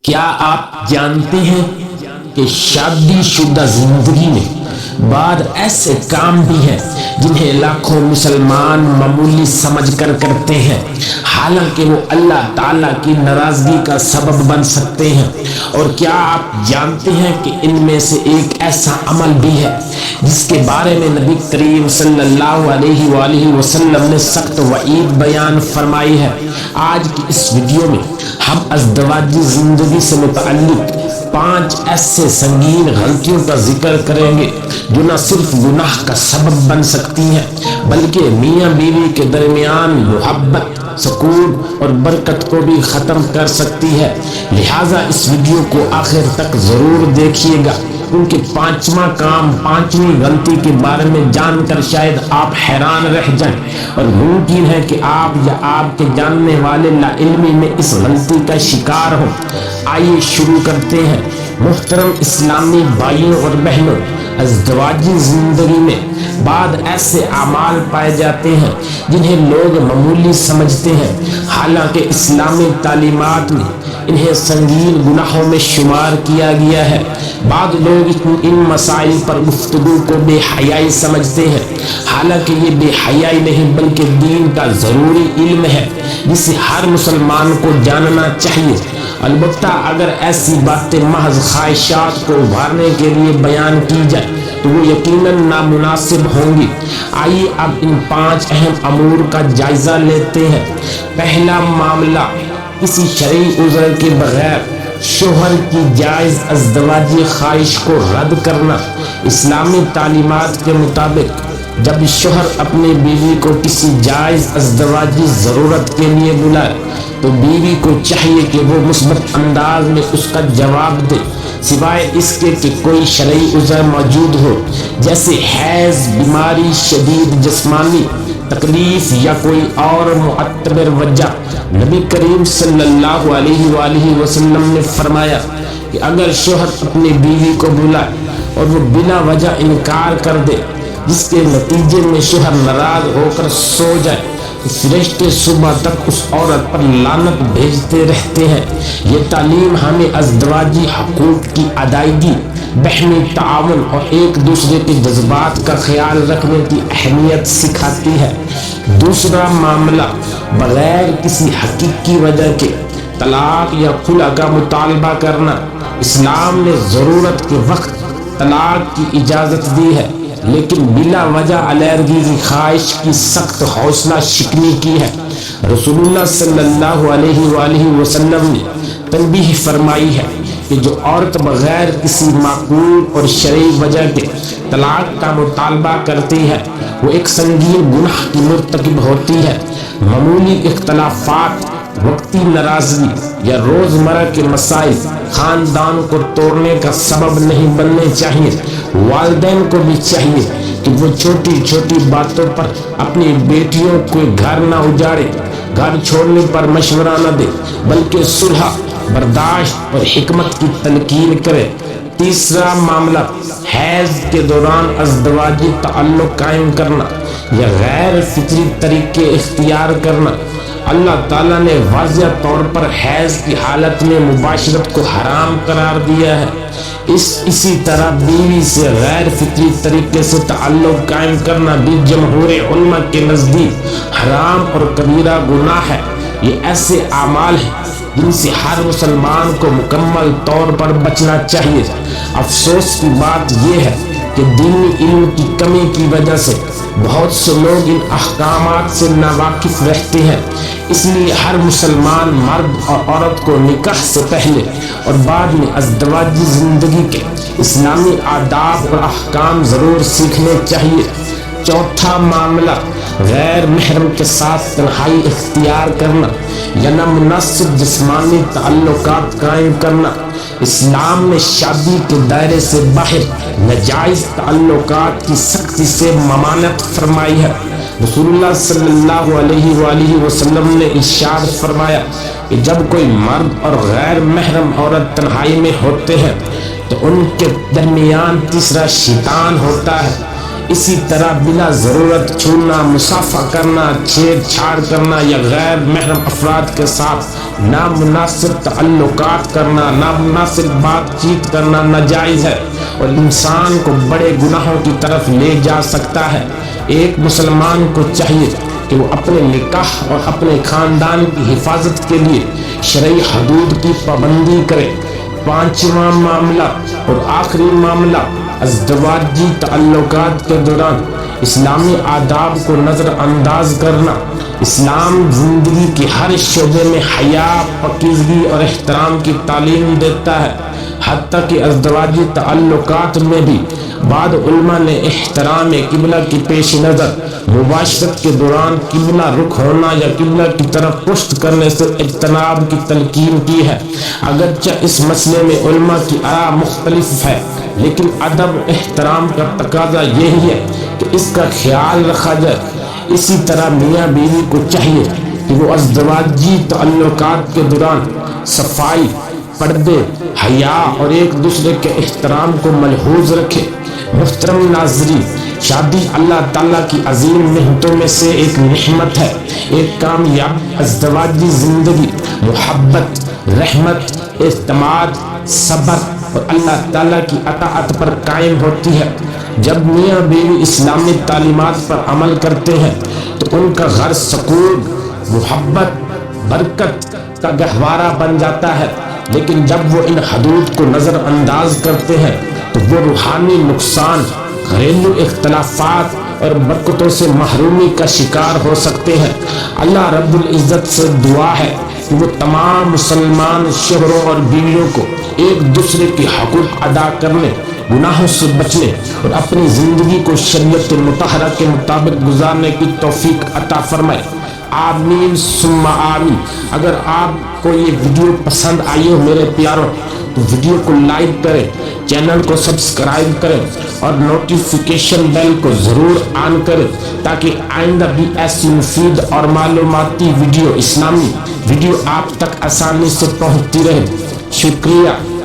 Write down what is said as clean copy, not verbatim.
کیا آپ جانتے ہیں کہ شادی شدہ زندگی میں بعد ایسے کام بھی ہیں جنہیں لاکھوں مسلمان معمولی سمجھ کر کرتے ہیں، حالانکہ وہ اللہ تعالیٰ کی ناراضگی کا سبب بن سکتے ہیں؟ اور کیا آپ جانتے ہیں کہ ان میں سے ایک ایسا عمل بھی ہے جس کے بارے میں نبی کریم صلی اللہ علیہ وآلہ وسلم نے سخت وعید بیان فرمائی ہے؟ آج کی اس ویڈیو میں ہم ازدواجی زندگی سے متعلق 5 ایسے سنگین غلطیوں کا ذکر کریں گے جو نہ صرف گناہ کا سبب بن سکتی ہیں بلکہ میاں بیوی کے درمیان محبت، سکون اور برکت کو بھی ختم کر سکتی ہے۔ لہٰذا اس ویڈیو کو آخر تک ضرور دیکھیے گا، کیونکہ 5واں کام، 5ویں غلطی کے بارے میں جان کر شاید آپ حیران رہ جائیں، اور ممکن ہے کہ آپ یا آپ کے جاننے والے لا علمی میں اس غلطی کا شکار ہوں۔ آئیے شروع کرتے ہیں۔ محترم اسلامی بھائیوں اور بہنوں، ازدواجی زندگی میں بعد ایسے اعمال پائے جاتے ہیں جنہیں لوگ معمولی سمجھتے ہیں، حالانکہ اسلامی تعلیمات میں انہیں سنگین گناہوں میں شمار کیا گیا ہے۔ بعض لوگ ان مسائل پر گفتگو کو بے حیائی سمجھتے ہیں، حالانکہ یہ بے حیائی نہیں بلکہ دین کا ضروری علم ہے جسے ہر مسلمان کو جاننا چاہیے۔ البتہ اگر ایسی باتیں محض خواہشات کو ابھارنے کے لیے بیان کی جائے تو وہ یقیناً نامناسب ہوں گی۔ آئیے اب ان 5 اہم امور کا جائزہ لیتے ہیں۔ پہلا معاملہ، کسی شرعی عذر کے بغیر شوہر کی جائز ازدواجی خواہش کو رد کرنا۔ اسلامی تعلیمات کے مطابق جب شوہر اپنی بیوی کو کسی جائز ازدواجی ضرورت کے لیے بلائے تو بیوی کو چاہیے کہ وہ مثبت انداز میں اس کا جواب دے، سوائے اس کے کہ کوئی شرعی عذر موجود ہو، جیسے حیض، بیماری، شدید جسمانی تکلیف یا کوئی اور معتبر وجہ۔ نبی کریم صلی اللہ علیہ وآلہ وسلم نے فرمایا کہ اگر شوہر اپنی بیوی کو بلائے اور وہ بلا وجہ انکار کر دے، جس کے نتیجے میں شوہر ناراض ہو کر سو جائے، فرشتے صبح تک اس عورت پر لعنت بھیجتے رہتے ہیں۔ یہ تعلیم ہمیں ازدواجی حقوق کی ادائیگی، باہمی تعاون اور ایک دوسرے کے جذبات کا خیال رکھنے کی اہمیت سکھاتی ہے۔ دوسرا معاملہ، بغیر کسی حقیقی وجہ کے طلاق یا خلع کا مطالبہ کرنا۔ اسلام نے ضرورت کے وقت طلاق کی اجازت دی ہے، لیکن بلا وجہ علیحدگی کی خواہش کی سخت حوصلہ شکنی کی ہے۔ رسول اللہ صلی اللہ علیہ وآلہ وسلم نے تنبیہ فرمائی ہے کہ جو عورت بغیر کسی معقول اور شرعی وجہ کے طلاق کا مطالبہ کرتی ہے وہ ایک سنگین گناہ کی مرتکب ہوتی ہے۔ معمولی اختلافات، وقتی ناراضگی یا روزمرہ کے مسائل خاندان کو توڑنے کا سبب نہیں بننے چاہیے۔ والدین کو بھی چاہیے کہ وہ چھوٹی چھوٹی باتوں پر اپنی بیٹیوں کو گھر نہ اجاڑے، گھر چھوڑنے پر مشورہ نہ دے، بلکہ صلح، برداشت اور حکمت کی تلقین کرے۔ تیسرا معاملہ، حیض کے دوران ازدواجی تعلق قائم کرنا یا غیر فطری طریقے اختیار کرنا۔ اللہ تعالیٰ نے واضح طور پر حیض کی حالت میں مباشرت کو حرام قرار دیا ہے۔ اسی طرح بیوی سے غیر فطری طریقے سے تعلق قائم کرنا بھی جمہور علماء کے نزدیک حرام اور کبیرہ گناہ ہے۔ یہ ایسے اعمال ہیں جن سے ہر مسلمان کو مکمل طور پر بچنا چاہیے۔ افسوس کی بات یہ ہے کہ دینی علم کی کمی کی وجہ سے بہت سے لوگ ان احکامات سے ناواقف رہتے ہیں۔ اس لیے ہر مسلمان مرد اور عورت کو نکاح سے پہلے اور بعد میں ازدواجی زندگی کے اسلامی آداب اور احکام ضرور سیکھنے چاہیے۔ چوتھا معاملہ، غیر محرم کے ساتھ تنہائی اختیار کرنا یا نامناسب جسمانی تعلقات قائم کرنا۔ اسلام نے شادی کے دائرے سے باہر ناجائز تعلقات کی سختی سے ممانعت فرمائی ہے۔ رسول اللہ صلی اللہ علیہ وآلہ وسلم نے ارشاد فرمایا کہ جب کوئی مرد اور غیر محرم عورت تنہائی میں ہوتے ہیں تو ان کے درمیان تیسرا شیطان ہوتا ہے۔ اسی طرح بلا ضرورت چھونا، مصافحہ کرنا، چھیڑ چھاڑ کرنا یا غیر محرم افراد کے ساتھ نامناسب تعلقات کرنا، نامناسب بات چیت کرنا ناجائز ہے اور انسان کو بڑے گناہوں کی طرف لے جا سکتا ہے۔ ایک مسلمان کو چاہیے کہ وہ اپنے نکاح اور اپنے خاندان کی حفاظت کے لیے شرعی حدود کی پابندی کرے۔ پانچواں معاملہ اور آخری معاملہ، ازدواجی تعلقات کے دوران اسلامی آداب کو نظر انداز کرنا۔ اسلام زندگی کے ہر شعبے میں حیا، پاکیزگی اور احترام کی تعلیم دیتا ہے، حتیٰ کہ ازدواجی تعلقات میں بھی۔ بعض علماء نے احترام قبلہ کے پیش نظر مباشرت کے دوران قبلہ رخ ہونا یا قبلہ کی طرف پشت کرنے سے اجتناب کی تلقین کی ہے۔ اگرچہ اس مسئلے میں علماء کی آراء مختلف ہے، لیکن ادب احترام کا تقاضا یہی ہے کہ اس کا خیال رکھا جائے۔ اسی طرح میاں بیوی کو چاہیے کہ وہ ازدواجی تعلقات کے دوران صفائی، پردے، حیا اور ایک دوسرے کے احترام کو ملحوظ رکھے۔ محترم ناظرین، شادی اللہ تعالیٰ کی عظیم نعمتوں میں سے ایک نعمت ہے۔ ایک کامیاب ازدواجی زندگی محبت، رحمت، اعتماد، صبر اور اللہ تعالیٰ کی اطاعت پر قائم ہوتی ہے۔ جب میاں بیوی اسلامی تعلیمات پر عمل کرتے ہیں تو ان کا گھر سکون، محبت، برکت کا گہوارہ بن جاتا ہے، لیکن جب وہ ان حدود کو نظر انداز کرتے ہیں تو وہ روحانی نقصان، گھریلو اختلافات اور برکتوں سے محرومی کا شکار ہو سکتے ہیں۔ اللہ رب العزت سے دعا ہے کہ وہ تمام مسلمان شوہروں اور بیویوں کو ایک دوسرے کے حقوق ادا کرنے، گناہوں سے بچنے اور اپنی زندگی کو شریعت مطہرہ کے مطابق گزارنے کی توفیق عطا فرمائے۔ آمین ثم آمین۔ اگر آپ کو یہ ویڈیو پسند آئی ہو میرے پیاروں تو ویڈیو کو لائک کریں، چینل کو سبسکرائب کریں اور نوٹیفیکیشن بیل کو ضرور آن کریں تاکہ آئندہ بھی ایسی مفید اور معلوماتی ویڈیو، اسلامی ویڈیو آپ تک آسانی سے پہنچتی رہے۔ شکریہ۔